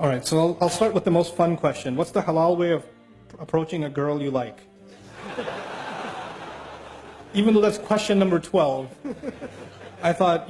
All right, so I'll start with the most fun question. What's the halal way of approaching a girl you like? Even though that's question number 12, I thought,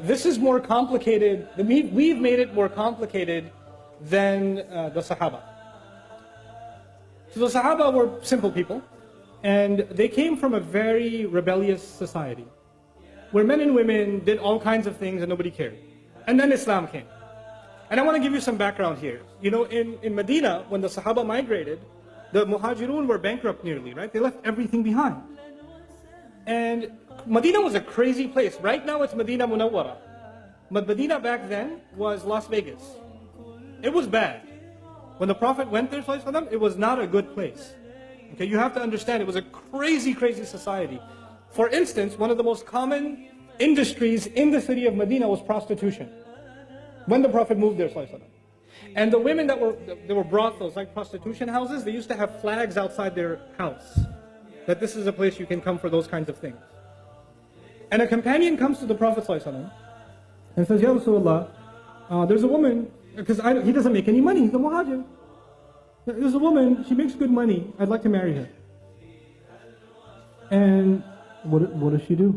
this is more complicated. We've made it more complicated than the Sahaba. So the Sahaba were simple people, and they came from a very rebellious society, where men and women did all kinds of things and nobody cared. And then Islam came. And I want to give you some background here. In Medina, when the Sahaba migrated, the Muhajirun were bankrupt nearly, right? They left everything behind. And Medina was a crazy place. Right now it's Medina Munawwara. But Medina back then was Las Vegas. It was bad. When the Prophet went there, it was not a good place. Okay, you have to understand, it was a crazy, crazy society. For instance, one of the most common industries in the city of Medina was prostitution. When the Prophet moved there, and the women that were brothels, like prostitution houses, they used to have flags outside their house, that this is a place you can come for those kinds of things. And a companion comes to the Prophet and says, Ya Rasulullah, there's a woman, because he doesn't make any money, he's a muhajir. There's a woman, she makes good money, I'd like to marry her. And what does she do?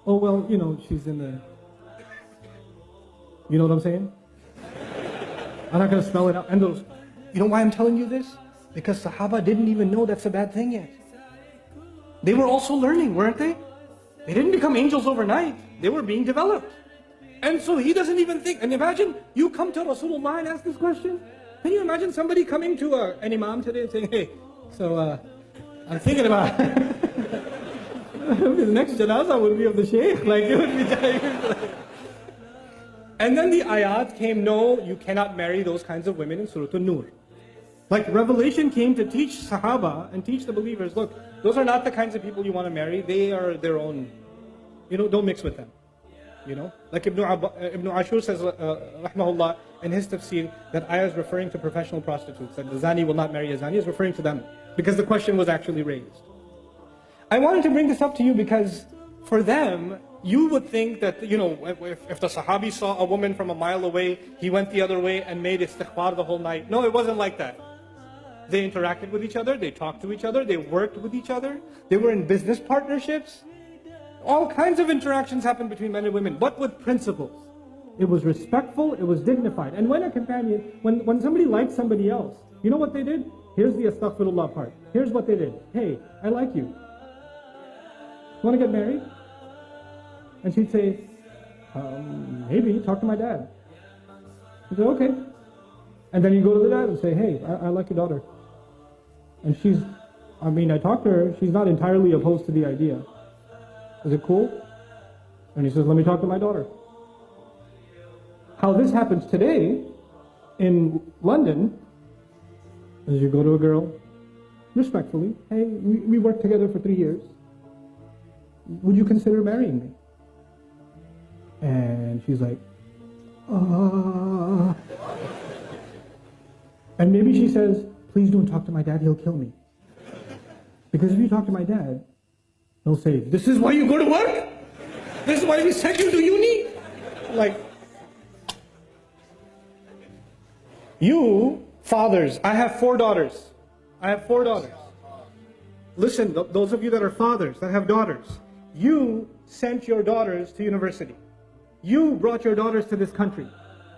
Oh, well, she's in the... You know what I'm saying? I'm not going to spell it out. And those, you know why I'm telling you this? Because Sahaba didn't even know that's a bad thing yet. They were also learning, weren't they? They didn't become angels overnight. They were being developed. And so he doesn't even think. And imagine you come to Rasulullah and ask this question. Can you imagine somebody coming to an imam today and saying, hey, so I'm thinking about the next janazah would be of the sheikh. Like, it would be... And then the ayat came, no, you cannot marry those kinds of women in Surah An-Nur. Like, revelation came to teach Sahaba and teach the believers, look, those are not the kinds of people you want to marry. They are their own. Don't mix with them. Like Ibn Ashur says, rahmahullah, in his tafsir, that ayah is referring to professional prostitutes, that the zani will not marry a zani, is referring to them. Because the question was actually raised. I wanted to bring this up to you because for them, you would think that, if the Sahabi saw a woman from a mile away, he went the other way and made istighfar the whole night. No, it wasn't like that. They interacted with each other, they talked to each other, they worked with each other, they were in business partnerships. All kinds of interactions happened between men and women, but with principles. It was respectful, it was dignified. And when a companion, when somebody liked somebody else, you know what they did? Here's the astaghfirullah part. Here's what they did. Hey, I like you. Want to get married? And she'd say, maybe, talk to my dad. He'd say, okay. And then you go to the dad and say, hey, I like your daughter. And I talked to her, she's not entirely opposed to the idea. Is it cool? And he says, let me talk to my daughter. How this happens today in London is you go to a girl, respectfully, hey, we worked together for 3 years. Would you consider marrying me? And she's like, And maybe she says, please don't talk to my dad, he'll kill me. Because if you talk to my dad, he'll say, this is why you go to work? This is why we sent you to uni? Like, you fathers, I have 4 daughters. Listen, those of you that are fathers, that have daughters, you sent your daughters to university. You brought your daughters to this country.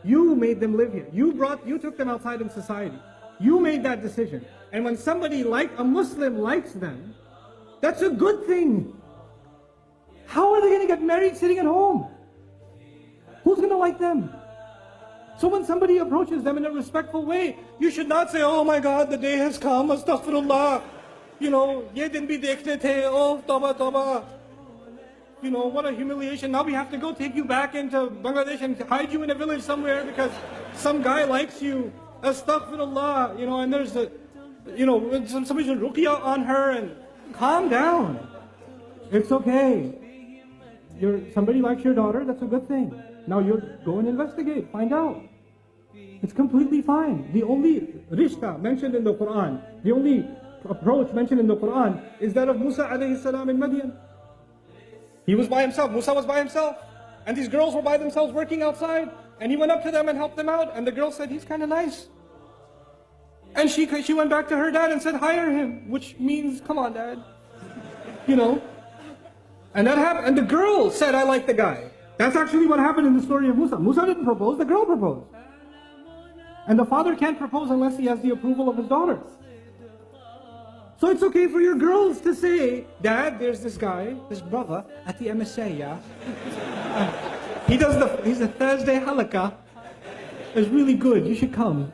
You made them live here. You took them outside in society. You made that decision. And when somebody a Muslim likes them, that's a good thing. How are they going to get married sitting at home? Who's going to like them? So when somebody approaches them in a respectful way, you should not say, oh my God, the day has come, astaghfirullah. Ye din bhi dekhne the, oh tawbah, tawbah. What a humiliation. Now we have to go take you back into Bangladesh and hide you in a village somewhere because some guy likes you. Astaghfirullah. And there's somebody should ruqya on her and calm down. It's okay. Somebody likes your daughter, that's a good thing. Now you go and investigate, find out. It's completely fine. The only rishta mentioned in the Quran, the only approach mentioned in the Quran is that of Musa alayhi salam in Madian. He was by himself, Musa was by himself. And these girls were by themselves working outside. And he went up to them and helped them out. And the girl said, he's kind of nice. And she went back to her dad and said, hire him. Which means, come on, dad. You know. And that happened. And the girl said, I like the guy. That's actually what happened in the story of Musa. Musa didn't propose, the girl proposed. And the father can't propose unless he has the approval of his daughters. So it's okay for your girls to say, Dad, there's this guy, this brother at the MSA, yeah? He's a Thursday halakah. It's really good, you should come.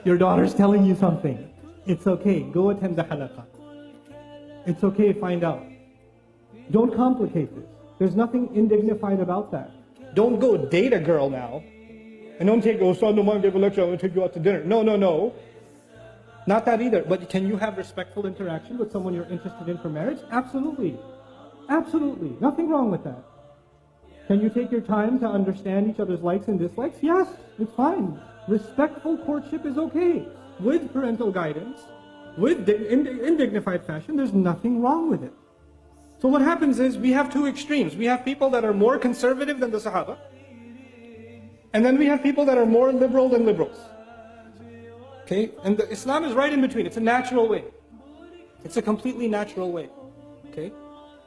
Your daughter's telling you something. It's okay, go attend the halakah. It's okay, find out. Don't complicate this. There's nothing indignified about that. Don't go date a girl now. And don't take, oh, son, Nouman gave a lecture, I'm going to take you out to dinner. No, no, no. Not that either. But can you have respectful interaction with someone you're interested in for marriage? Absolutely. Absolutely. Nothing wrong with that. Can you take your time to understand each other's likes and dislikes? Yes, it's fine. Respectful courtship is okay. With parental guidance, in dignified fashion, there's nothing wrong with it. So what happens is we have two extremes. We have people that are more conservative than the Sahaba. And then we have people that are more liberal than liberals. Okay? And Islam is right in between. It's a natural way. It's a completely natural way. Okay?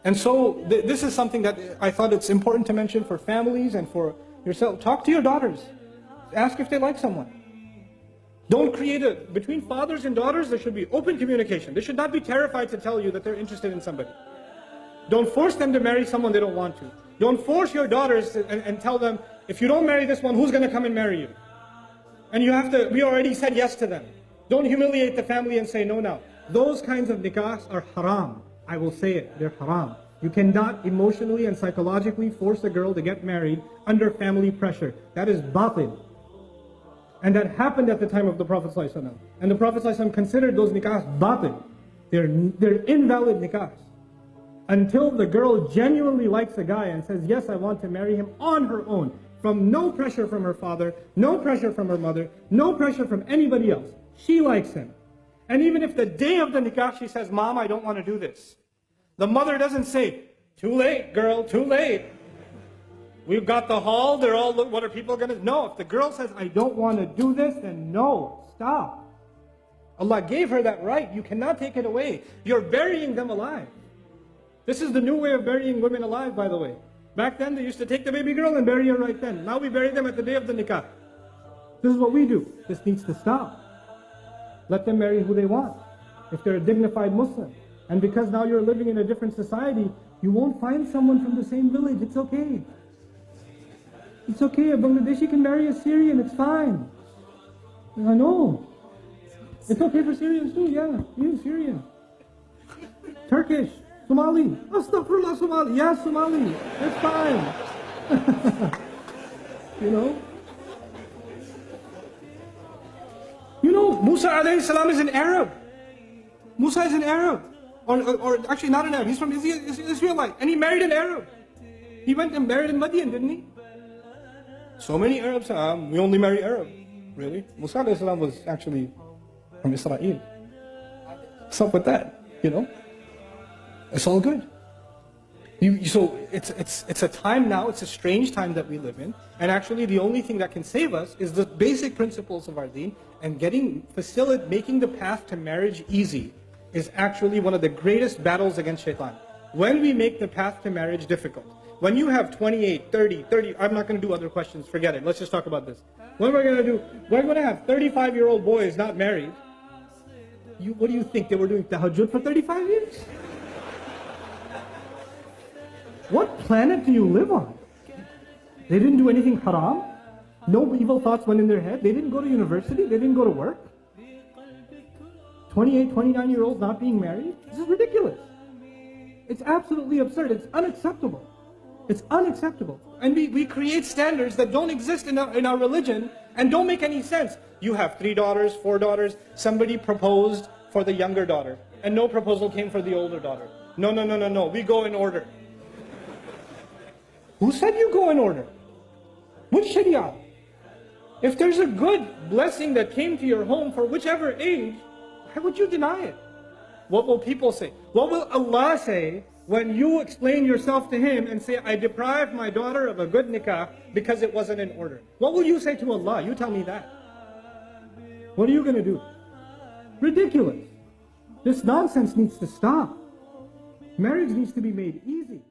And so this is something that I thought it's important to mention for families and for yourself. Talk to your daughters. Ask if they like someone. Don't create between fathers and daughters, there should be open communication. They should not be terrified to tell you that they're interested in somebody. Don't force them to marry someone they don't want to. Don't force your daughters and tell them, if you don't marry this one, who's going to come and marry you? And we already said yes to them. Don't humiliate the family and say no now. Those kinds of nikahs are haram. I will say it, they're haram. You cannot emotionally and psychologically force a girl to get married under family pressure. That is batil. And that happened at the time of the Prophet ﷺ. And the Prophet ﷺ considered those nikahs batil. They're invalid nikahs. Until the girl genuinely likes a guy and says, yes, I want to marry him on her own. From no pressure from her father, no pressure from her mother, no pressure from anybody else. She likes him. And even if the day of the nikah she says, Mom, I don't want to do this. The mother doesn't say, too late, girl, too late. We've got the hall, they're all, what are people going to... No, if the girl says, I don't want to do this, then no, stop. Allah gave her that right. You cannot take it away. You're burying them alive. This is the new way of burying women alive, by the way. Back then, they used to take the baby girl and bury her right then. Now we bury them at the day of the nikah. This is what we do. This needs to stop. Let them marry who they want, if they're a dignified Muslim. And because now you're living in a different society, you won't find someone from the same village. It's okay. It's okay. A Bangladeshi can marry a Syrian. It's fine. I know. It's okay for Syrians too. Yeah, you're Syrian. Turkish. Somali. Astaghfirullah, Somali. Yeah, Somali. It's fine. You know, Musa alayhi salam is an Arab. Musa is an Arab. Or actually not an Arab. He's from Israelite. And he married an Arab. He went and married in Madian, didn't he? So many Arabs, we only marry Arab. Really? Musa alayhi salam was actually from Israel. What's up with that? You know? It's all good. So it's a time now, it's a strange time that we live in. And actually the only thing that can save us is the basic principles of our deen. And making the path to marriage easy is actually one of the greatest battles against shaitan. When we make the path to marriage difficult. When you have 28, 30, I'm not going to do other questions, forget it. Let's just talk about this. What we're going to have 35-year-old boys not married. What do you think? They were doing tahajjud for 35 years? What planet do you live on? They didn't do anything haram? No evil thoughts went in their head? They didn't go to university? They didn't go to work? 28, 29-year-olds not being married? This is ridiculous. It's absolutely absurd. It's unacceptable. It's unacceptable. And we create standards that don't exist in our religion and don't make any sense. You have 3 daughters, 4 daughters. Somebody proposed for the younger daughter and no proposal came for the older daughter. No. We go in order. Who said you go in order? Which Sharia? If there's a good blessing that came to your home for whichever age, why would you deny it? What will people say? What will Allah say when you explain yourself to him and say, I deprived my daughter of a good nikah because it wasn't in order? What will you say to Allah? You tell me that. What are you going to do? Ridiculous. This nonsense needs to stop. Marriage needs to be made easy.